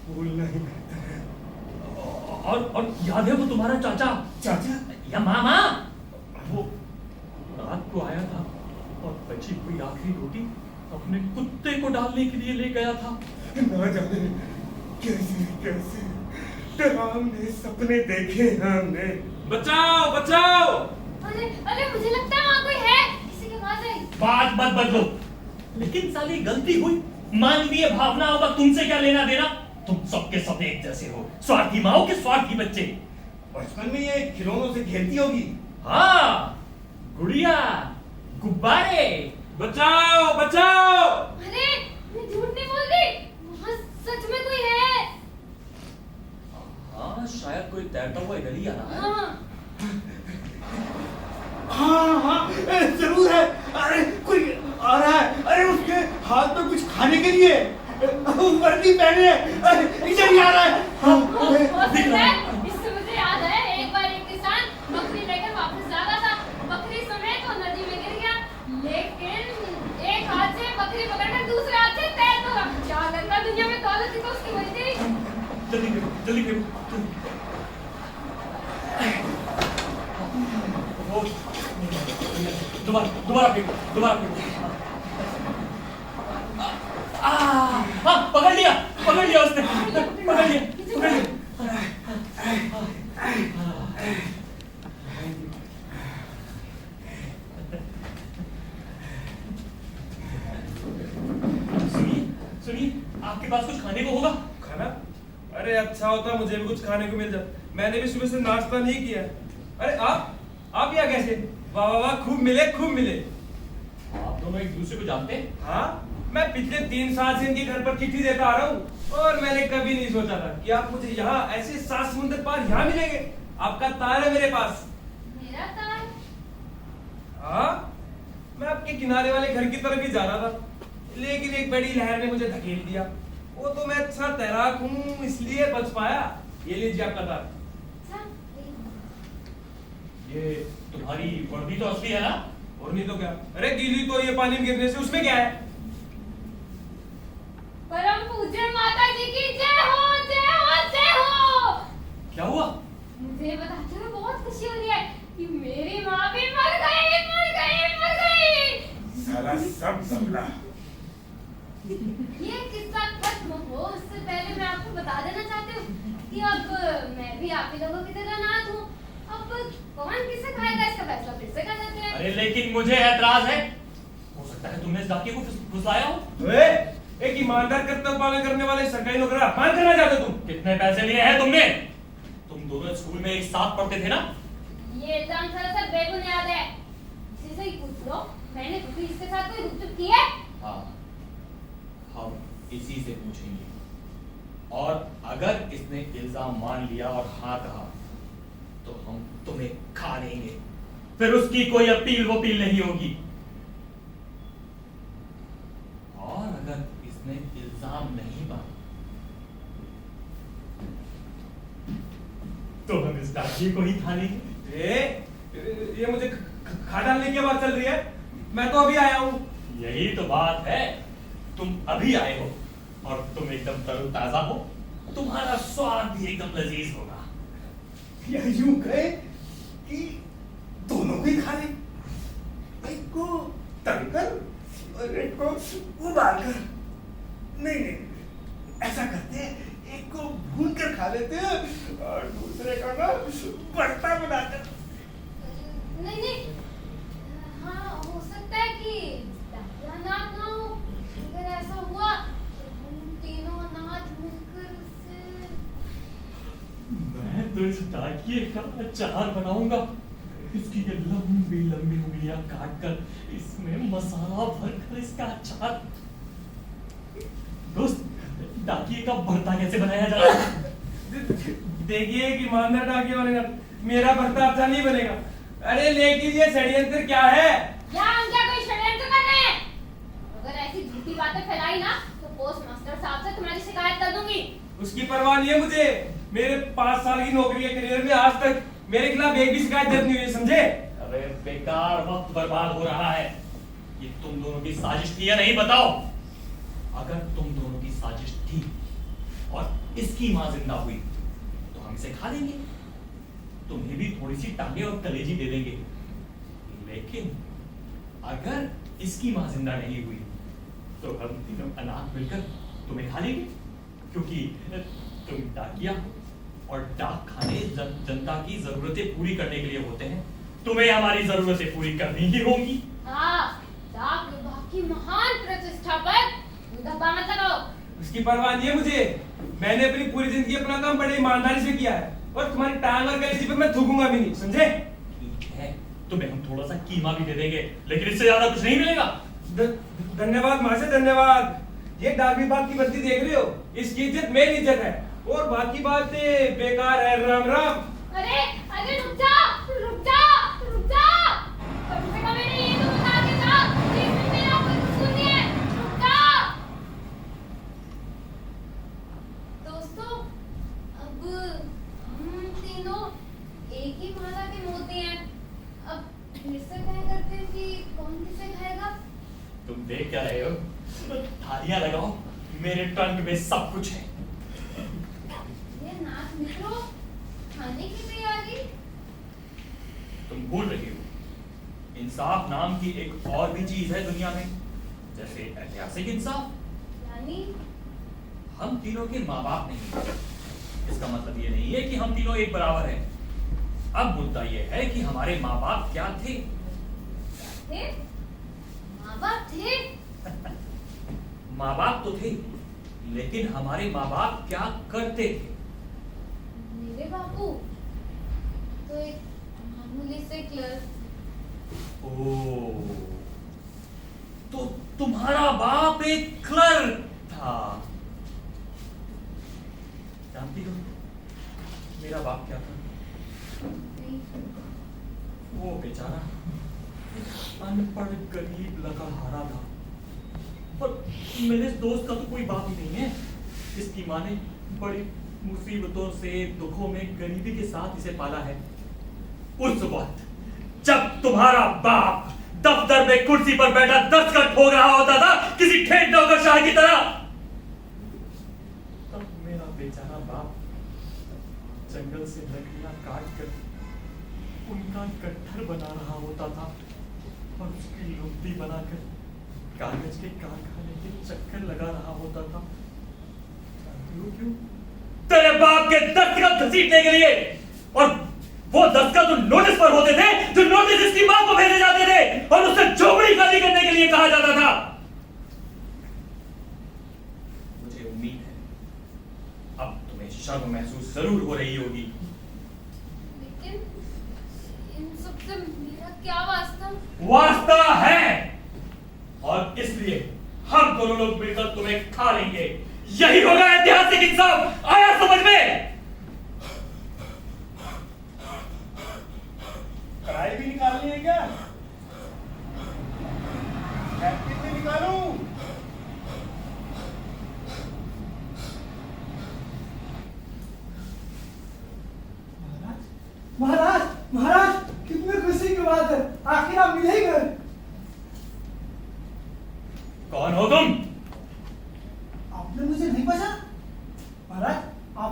भूलना ही बेहतर है। और याद है वो तुम्हारा चाचा चाचा? या मामा, वो रात को आया था और बची हुई आखिरी रोटी अपने कुत्ते को डालने के लिए ले गया था। ना जाने कैसे कैसे डरावने सपने देखे हमने। बचाओ बचाओ। अरे अरे मुझे लगता है वहाँ कोई है, किसी की आवाज आई। बात मत बदलो। लेकिन साली गलती हुई, मानवीय भावनाओं का तुमसे क्या लेना देना? तुम सबके सब एक जैसे हो, स्वार्थी माओ के स्वार्थी बच्चे। बचपन में ये खिलौनों से खेलती होगी। हाँ, गुड़िया, गुब्बारे। बचाओ बचाओ। अरे मैं झूठ नहीं बोल रही, वहाँ सच में कोई है। हाँ, शायद कोई तैरता हुआ इधर ही आ रहा है। हाँ हाँ हाँ, जरूर है। अरे कोई आ रहा है। अरे उसके हाथ में कुछ खाने के लिए वर्दी पहने है। अरे इधर ही आ रहा है। हाँ, हो सकता है। इससे मुझे याद है एक बार एक किसान बकरी लेकर वापस जा रहा था, बकरी समेत वो नदी में गिर गया, लेकिन एक हाथ से बकरी पकड़कर दूसरे हाथ से तैर तो रहा। क्या गंदा दुनिया में दौलत थी तो उसकी वही थी। जल्दी करो, जल्दी करो। वो दोबारा दोबारा फेंको, दोबारा फेंको। हाँ, पकड़ लिया उसने, पकड़ लिया। सुनिए, आपके पास कुछ खाने को होगा? खाना? अरे अच्छा होता मुझे भी कुछ खाने को मिल जाता। मैंने भी सुबह से नाश्ता नहीं किया। अरे आप यहाँ कैसे? वाह वाह वाह, खूब मिले खूब मिले। आप दोनों एक दूसरे को जानते हैं? हाँ, मैं पिछले 3 साल से इनके घर पर चिट्ठी देता आ रहा हूँ और मैंने कभी नहीं सोचा था कि आप मुझे यहाँ ऐसे 7 समुंदर पार यहाँ मिलेंगे। आपका तार है मेरे पास। मेरा तार? हाँ, मैं आपके किनारे वाले घर की तरफ ही जा रहा था, लेकिन एक बड़ी लहर ने मुझे धकेल दिया। वो तो मैं अच्छा तैराक हूँ इसलिए बच पाया। ये लीजिए आपका तार। अच्छा, ये तुम्हारी वर्दी तो असली है ना? और नहीं तो क्या? अरे गीली तो ये पानी में गिरने से, उसमें क्या है? परम पूज्य माता जी की जय हो, जय हो, जय हो। क्या हुआ? मुझे बताते हुए बहुत खुशी हो रही है कि मेरी माँ भी मर गई, मर गई, मर गई। साला सब सबला। ये किस्सा खत्म हो उससे पहले मैं आपको बता देना चाहती हूँ कि अब मैं भी आप ही लोगों की तरह अनाथ हूँ। अब कौन किसे खाएगा इसका फैसला फिर से कर सकते हैं। अरे लेकिन मुझे ऐतराज है। हो सकता है तुमने इस डाकिये को फुसलाया हो। एक ईमानदार कर्तव्य पालन करने वाले सरकारी नौकर का अपमान करना चाहते हो तुम? कितने पैसे लिए हैं तुमने? तुम दोनों स्कूल में एक साथ पढ़ते थे ना? ये इल्जाम सरासर बेबुनियाद है। इसी से ही पूछ लो, मैंने कभी इसके साथ कोई गुपचुप की है? हाँ, हम इसी से पूछेंगे। और अगर इसने इल्जाम मान लिया और हाँ कहा तो हम तुम्हें खा लेंगे। फिर उसकी कोई अपील वपील नहीं होगी। और अगर काम नहीं बा। तो हम इस डाकिए को ही खा लेंगे। ये मुझे खा डालने की बात चल रही है? मैं तो अभी आया हूँ। यही तो बात है, तुम अभी आए हो और तुम एकदम तरोताजा हो, तुम्हारा स्वाद भी एकदम लजीज होगा। या यूं कहे कि दोनों भी खा ले, एक को तलकर और एक को उबालकर। नहीं, ऐसा करते हैं, एक को भून कर खा लेते हैं और दूसरे का ना भरता बनाकर। नहीं, हाँ हो सकता है कि डाकिया नाक ना हो। अगर ऐसा हुआ तो हम तीनों अनाज मिलकर उसे। मैं तो इस डाकिए का अचार बनाऊंगा। इसकी ये लंबी लंबी उंगलियां काटकर इसमें मसाला भरकर इसका अचार। दोस्त, डाकिए का भरता कैसे बनाया जाता है? देखिए कि ईमानदार डाकिया बनेगा, मेरा भरता अच्छा नहीं बनेगा। अरे लेकिन ये षड्यंत्र क्या है? यहाँ हम क्या कोई षड्यंत्र कर रहे हैं? अगर ऐसी झूठी बातें फैलाई ना तो पोस्ट मास्टर साहब से तुम्हारी शिकायत कर दूंगी। उसकी परवाह नहीं है मुझे। मेरे 5 साल की नौकरी के करियर में आज तक मेरे खिलाफ एक भी शिकायत दर्ज नहीं हुई, समझे? अरे बेकार वक्त बर्बाद हो रहा है। ये तुम दोनों की साजिश थी या नहीं बताओ? अगर तुम दोनों की साजिश थी और इसकी मां जिंदा हुई तो हम इसे खा लेंगे, तुम्हें भी थोड़ी सी टांगे और कलेजी दे देंगे। लेकिन अगर इसकी मां जिंदा नहीं हुई तो हम तीनों अनाथ मिलकर तुम्हें खा लेंगे, क्योंकि तुम डाकिया और डाक खाने जनता की जरूरतें पूरी करने के लिए होते हैं। तुम्हें हमारी जरूरतें पूरी करनी ही होंगी। हाँ, डाक विभाग की महान प्रतिष्ठा पर धब्बा मत लगाओ। उसकी परवाह नहीं है मुझे। मैंने अपनी पूरी जिंदगी अपना काम बड़े ईमानदारी से किया है और तुम्हारी टांग और कलेजी पर मैं थूकूंगा भी नहीं, समझे? ठीक है, तुम्हें हम थोड़ा सा कीमा भी दे देंगे, लेकिन इससे ज्यादा कुछ नहीं मिलेगा। धन्यवाद महाशय, धन्यवाद। ये डाक विभाग की वर्दी देख रहे हो, इसकी इज्जत मेरी इज्जत है और बाकी बातें बेकार है। राम राम। अरे रुक जा, रुक जा, रुक जा। कम से कम मैंने ये तो बता के जा कि इसमें मेरा कोई कसूर नहीं है। रुक जा। दोस्तों, अब हम तीनों एक ही माला के मोती हैं। अब फिर से तय करते हैं कि कौन किसे खाएगा। तुम देख क्या रहे हो? थालियां लगाओ, मेरे ट्रंक में सब कुछ है। ये नाच मित्रों, खाने की तैयारी। तुम भूल रही हो, इंसाफ नाम की एक और भी चीज है दुनिया में, जैसे ऐतिहासिक इंसाफ। यानी हम तीनों के माँ बाप नहीं, इसका मतलब ये नहीं है कि हम तीनों एक बराबर हैं। अब मुद्दा ये है कि हमारे माँ बाप क्या थे। थे? माँ बाप थे? माँ बाप तो थे, लेकिन हमारे माँ बाप क्या करते थे? मेरे बापू तो एक मामूली से क्लर्क। ओह, तो तुम्हारा बाप एक क्लर्क था। जानती हो मेरा बाप क्या था? वो बेचारा अनपढ़ गरीब लकड़हारा था। पर मेरे दोस्त का तो कोई बाप ही नहीं है। इसकी माँ ने बड़ी मुसीबतों से, दुखों में, गरीबी के साथ इसे पाला है। उस वक्त जब तुम्हारा बाप दफ्तर में कुर्सी पर बैठा दस्तखत ठोक रहा होता था किसी ठेठ नौकरशाह की तरह, तब मेरा बेचारा बाप जंगल से लकड़ियां काट कर उनका गट्ठर बना रहा होता था और उसकी लुगदी बनाकर कागज के कारखाने के चक्कर लगा रहा होता था। क्यों? तेरे बाप के दस्तखत घसीटने के लिए। और वो दस्तखत उन नोटिस पर होते थे जो नोटिस इसकी मां को भेजे जाते थे और उससे झोपड़ी खाली करने के लिए कहा जाता था। मुझे उम्मीद है अब तुम्हें शर्म महसूस जरूर हो रही होगी। लेकिन इन सबसे मेरा क्या वास्ता? वास्ता है, और इसलिए हम दोनों लोग मिलकर तुम्हें खा लेंगे। यही होगा ऐतिहासिक इंसाफ। आया समझ में? कढ़ाई भी निकालनी है क्या? नैपकिन भी निकालूं?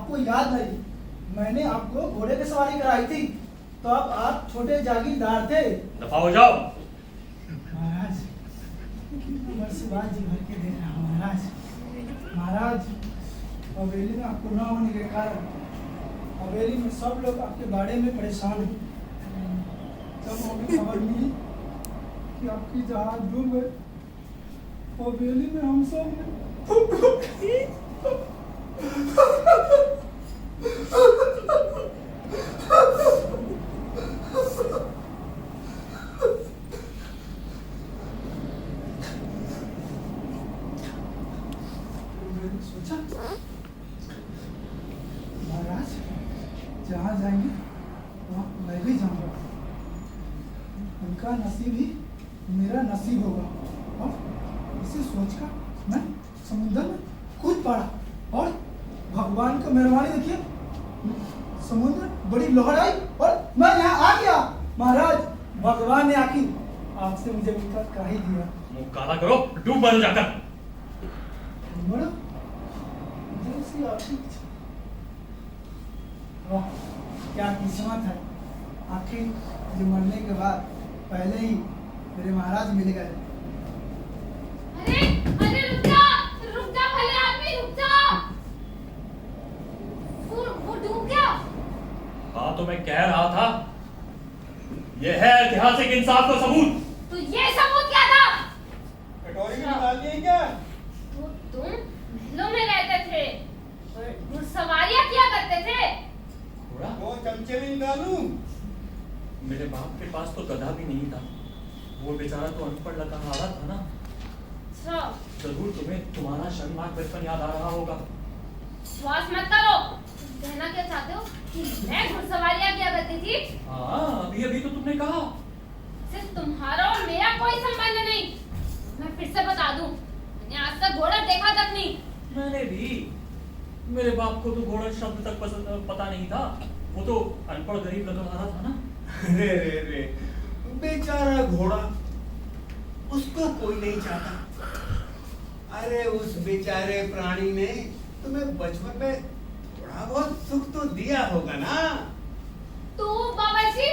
आपको याद नहीं, मैंने आपको घोड़े की सवारी कराई थी, तो अब आप छोटे जागीरदार थे। दफा हो जाओ। महाराज, उम्र से बाद जी भर के देख रहा हूँ महाराज। महाराज, हवेली में आपको न होने के कारण हवेली में सब लोग आपके बारे में परेशान हैं। जब हमें खबर मिली कि आपकी जहाज डूब गए, हवेली में हम सब सोचा महाराज जहाँ जाएंगे वहाँ मैं भी जाऊँगा। उनका नसीब ही मेरा नसीब होगा। और इसे सोचकर मैं समुद्र में कूद पड़ा और भगवान का मेहरबानी देखिए, समुद्र बड़ी लहर आई और मैं यहाँ आ गया। महाराज, भगवान ने आखिर आपसे मुझे मिलकर कह ही दिया। मुंह काला करो, डूब मरो जाकर। बड़ा दिल से आपकी वाह, क्या किस्मत है। आखिर जो मरने के बाद पहले ही मेरे महाराज मिल गए। अरे अरे रुक जा भले आदमी, रुक जा। वो डूब गया। हाँ तो मैं कह रहा था, यह है ऐतिहासिक इंसाफ का सबूत। तो ये सबूत क्या था? कटोरी में डाल दिए क्या? तो तुम महलों में रहते थे और घुड़सवारियां किया करते थे। घोड़ा? दो चमचे में डालूं? मेरे बाप के पास तो गधा भी नहीं था, वो बेचारा तो अनपढ़ लगा हारा था ना। अच्छा, जरूर तुम्हें तुम्हारा शर्मनाक बचपन याद आ रहा होगा। श्वास मत करो। कहना क्या चाहते हो कि मैं घुड़सवारियां किया करती थी? हाँ, अभी अभी तो तुमने कहा। सिर्फ तुम्हारा और मेरा कोई संबंध नहीं। मैं फिर से बता दूं, मैंने आज तक घोड़ा देखा तक नहीं। मैंने भी। मेरे बाप को तो घोड़ा शब्द तक पता नहीं था, वो तो अनपढ़ गरीब लगा रहा था ना। रे रे रे, बेचारा घोड़ा, उसको कोई नहीं चाहता। अरे उस बेचारे प्राणी ने तुम्हें बचपन में थोड़ा बहुत सुख तो दिया होगा ना। तो बावर्ची?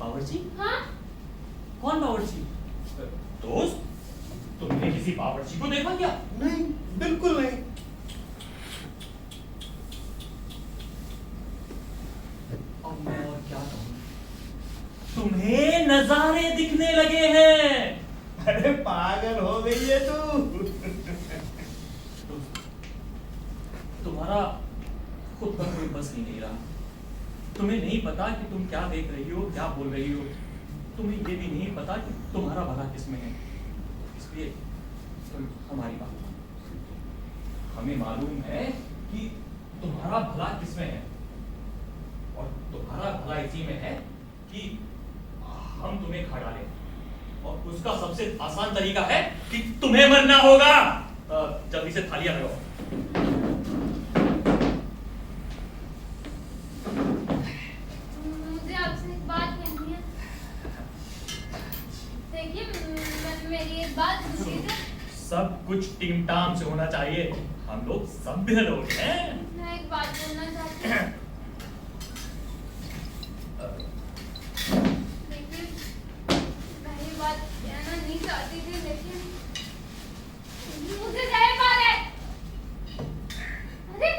बावर्ची? हाँ? कौन बावर्ची? दोस्त, तुमने किसी बावर्ची को देखा क्या? नहीं, बिल्कुल नहीं। अब मैं और क्या कहूँ? तुम्हें नजारे दिखने लगे हैं। अरे पागल हो गई है तू। तुम्हारा खुद का कोई बस ही नहीं रहा। तुम्हें नहीं पता कि तुम क्या देख रही हो, क्या बोल रही हो। तुम्हें ये भी नहीं पता कि तुम्हारा भला किसमें है। इसलिए तुम हमारी बात मानो। हमें मालूम है कि तुम्हारा भला किसमें है, और तुम्हारा भला इसी में है कि हम तुम्हें खा डालें। और उसका सबसे आसान तरीका है कि तुम्हें मरना होगा। जल्दी से थालियां लगाओ। मुझे आपसे एक बात कहनी है। देखिए, मेरी एक बात सुनिए। सब कुछ टीम टाम से होना चाहिए। हम लोग सभ्य लोग हैं। मैं एक बात बोलना चाहती हूँ। देखिए, मैं ये बात कहना नहीं चाहती थी, लेकिन मुझे जहरबाद है। अरे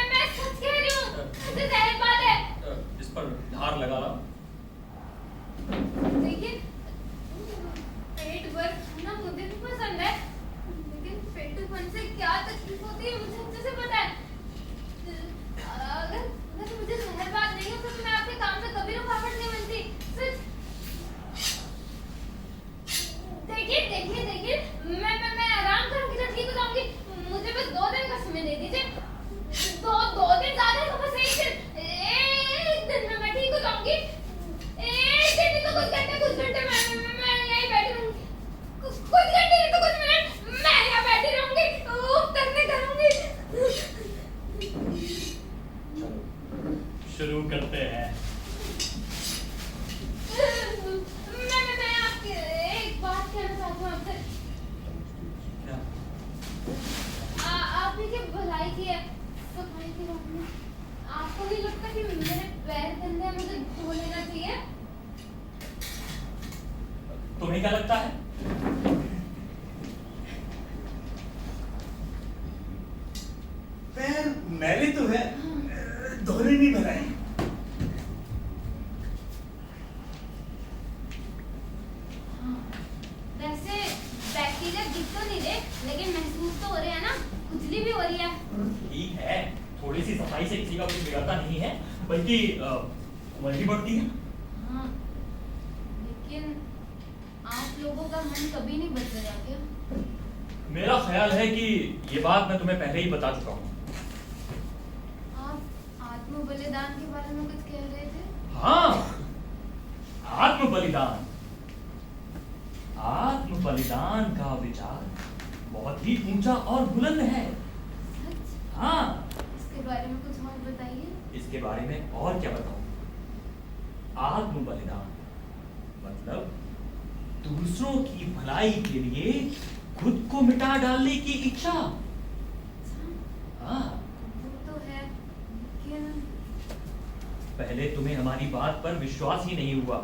मैं सच कह रही हूँ, मुझे जहरबाद है। इस पर धार लगा रहा। देखिए, पेट भर खाना मुझे भी पसंद है, लेकिन पेटूपन से क्या तकलीफ होती है मुझे अच्छे से पता है। अगर मुझे जहरबाद नहीं होता तो मैं आपके काम में कभी रुकावट नहीं बनती। सच। देखिए, मैं आराम करूंगी तो ठीक हो जाऊंगी। मुझे बस 2 दिन का समय दे दीजिए। दो दिन ज्यादा तो बस एक दिन में मैं ठीक हो जाऊंगी। एक दिन नहीं तो कुछ घंटे मैं यहीं बैठी रहूंगी। कुछ घंटे नहीं तो कुछ मिनट मैं यहाँ बैठी रहूंगी, उतरने करूंगी। चलो शुरू करते हैं। मैं आपके एक बात कहना चाहती हूँ आपसे। क्या? आप ही की भलाई की है। सफाई के बाद में आपको नहीं लगता कि मेरे पैर गंदे हैं, मुझे धो लेना चाहिए? तुम्हें क्या लगता है? पैर मैले तो है, धोने नहीं बनाए। हाँ, वैसे बैक्टीरिया दिख तो नहीं रहे, लेकिन महसूस तो हो रहे हैं ना, खुजली भी हो रही है। ठीक है, थोड़ी सी सफाई से किसी का कुछ बिगड़ता नहीं है, बल्कि उम्र भी बढ़ती है। हाँ, लेकिन आप लोगों का मन कभी नहीं बदलेगा क्या? मेरा ख्याल है कि ये बात मैं तुम्हें पहले ही बता चुका हूँ। आप आत्म बलिदान के बारे में कुछ कह रहे थे? हाँ, आत्म बलिदान। आत्म बलिदान का विचार बहुत ही ऊंचा और बुलंद है। सच? हाँ, इसके बारे में कुछ और बताइए। इसके बारे में और क्या बताऊं? आत्म बलिदान मतलब दूसरों की भलाई के लिए खुद को मिटा डालने की इच्छा। अच्छा, हाँ, वो तो है, लेकिन पहले तुम्हें हमारी बात पर विश्वास ही नहीं हुआ।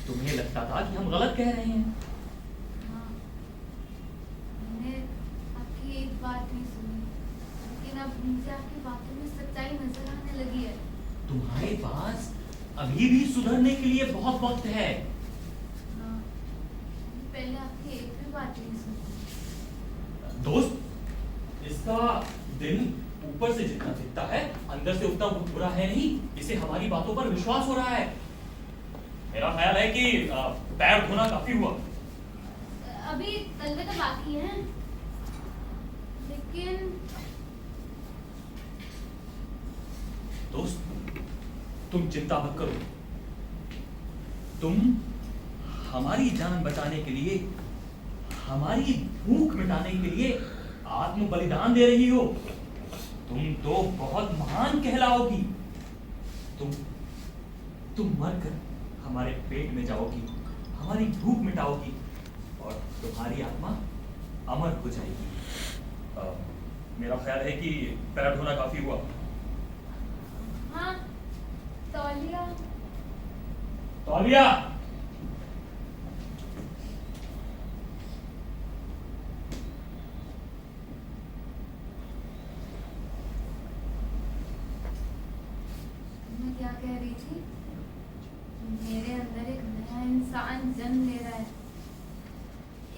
तुम्हें लगता था कि हम गलत कह रहे हैं। हाँ, मैंने आपकी एक बात नहीं सुनी, लेकिन अब मुझे आपकी बातों में सच्चाई नजर आने लगी है। तुम्हारे पास अभी भी सुधरने के लिए बहुत वक्त है। हाँ, पहले आपकी एक भी बात नहीं सुनी। दोस्त, इसका दिल ऊपर से जितना दिखता है अंदर से उतना बुरा है नहीं। इसे हमारी बातों पर विश्वास हो रहा है। मेरा ख्याल है कि पैर धोना काफी हुआ। अभी तलवे तो बाकी हैं, लेकिन दोस्त, तुम चिंता मत करो। तुम हमारी जान बचाने के लिए, हमारी भूख मिटाने के लिए आत्म बलिदान दे रही हो। तुम तो बहुत महान कहलाओगी। तुम मरकर हमारे पेट में जाओगी, हमारी भूख मिटाओगी और तुम्हारी आत्मा अमर हो जाएगी। मेरा ख्याल है कि पैर धोना काफी हुआ। हाँ, तौलिया। तौलिया, मैं क्या कह रही थी? मेरे अंदर एक नया इंसान जन्म ले रहा है।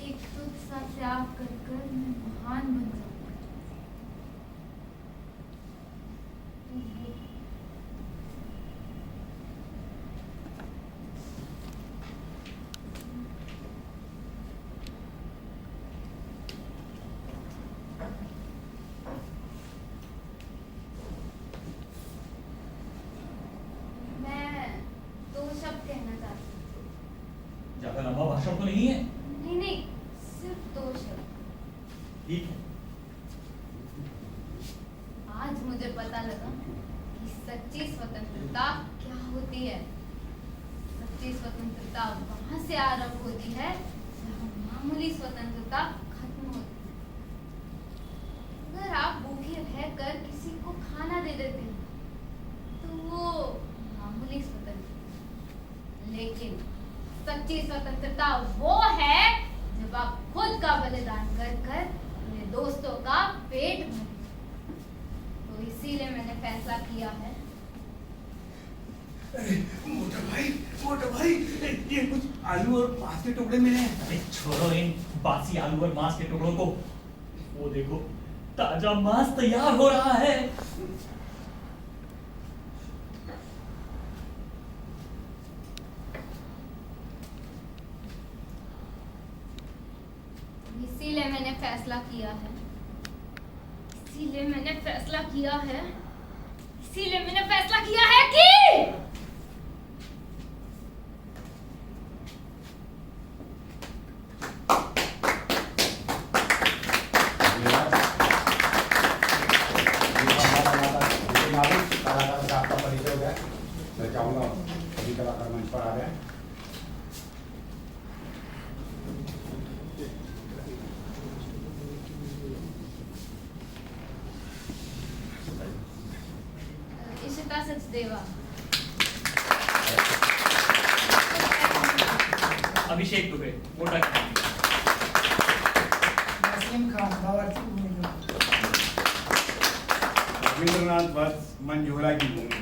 एक तुच्छ सा त्याग कर कर मैं महान बन जाऊंगा। मैं दो शब्द कहना चाहती हूँ। ज्यादा लंबा भाषण तो नहीं है। नहीं नहीं, सिर्फ दो शब्द। ठीक है। आज मुझे पता लगा कि सच्ची स्वतंत्रता क्या होती है। सच्ची स्वतंत्रता वहां से आरंभ होती है जहां मामूली स्वतंत्रता खत्म होती है। अगर आप भूखे रहकर किसी को खाना दे देते हैं तो वो मामूली स्वतंत्रता। लेकिन सच्ची स्वतंत्रता वो है जब आप खुद का बलिदान कर कर अपने दोस्तों का पेट भरें। तो इसीलिए मैंने फैसला किया है। अरे मोटा भाई, ये कुछ आलू और मांस के टुकड़े मिले हैं। अरे छोड़ो इन बासी आलू और मांस के टुकड़ों को। वो देखो, ताजा मांस तैयार हो रहा है। इसीलिए मैंने फैसला किया है। इसीलिए मैंने फैसला किया है। इसीलिए मैंने फैसला किया है कि आपका परिचय हो गया। मैं चाहूँगा सभी कलाकार मंच पर आ रहे हैं। सचदेवा। अभिषेक दुबे, मोटा कहानी। नसीम खान, बावर्ची भूमि। रविंद्रनाथ बस मंजूरा की भूमि।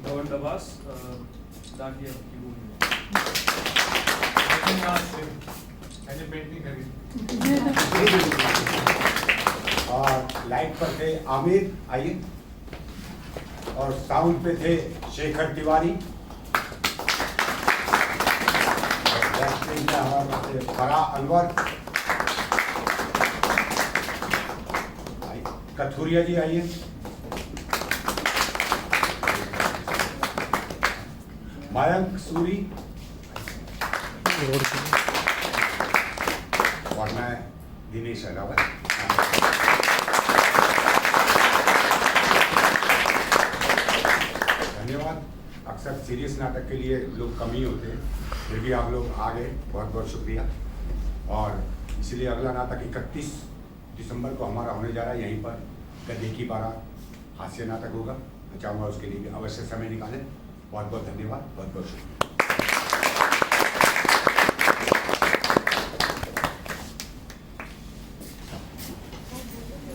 गवर्नर दास डाकिया की भूमि। पेंटिंग और लाइट पर थे आमिर, आइए। और साउंड पे थे शेखर तिवारी। और बैकस्टेज में हमारे पास थे फराह अनवर। कथुरिया जी आइए। मयंक सूरी। और मैं दिनेश अलावा। धन्यवाद। अक्सर सीरियस नाटक के लिए लोग कम ही होते हैं, फिर भी आप लोग आ गए, बहुत बहुत शुक्रिया। और इसलिए अगला नाटक 31 दिसंबर को हमारा होने जा रहा है यहीं पर, गद्दी की बारात हास्य नाटक होगा। मैं चाहूँगा उसके लिए भी अवश्य समय निकालें। बहुत बहुत धन्यवाद, बहुत बहुत शुक्रिया।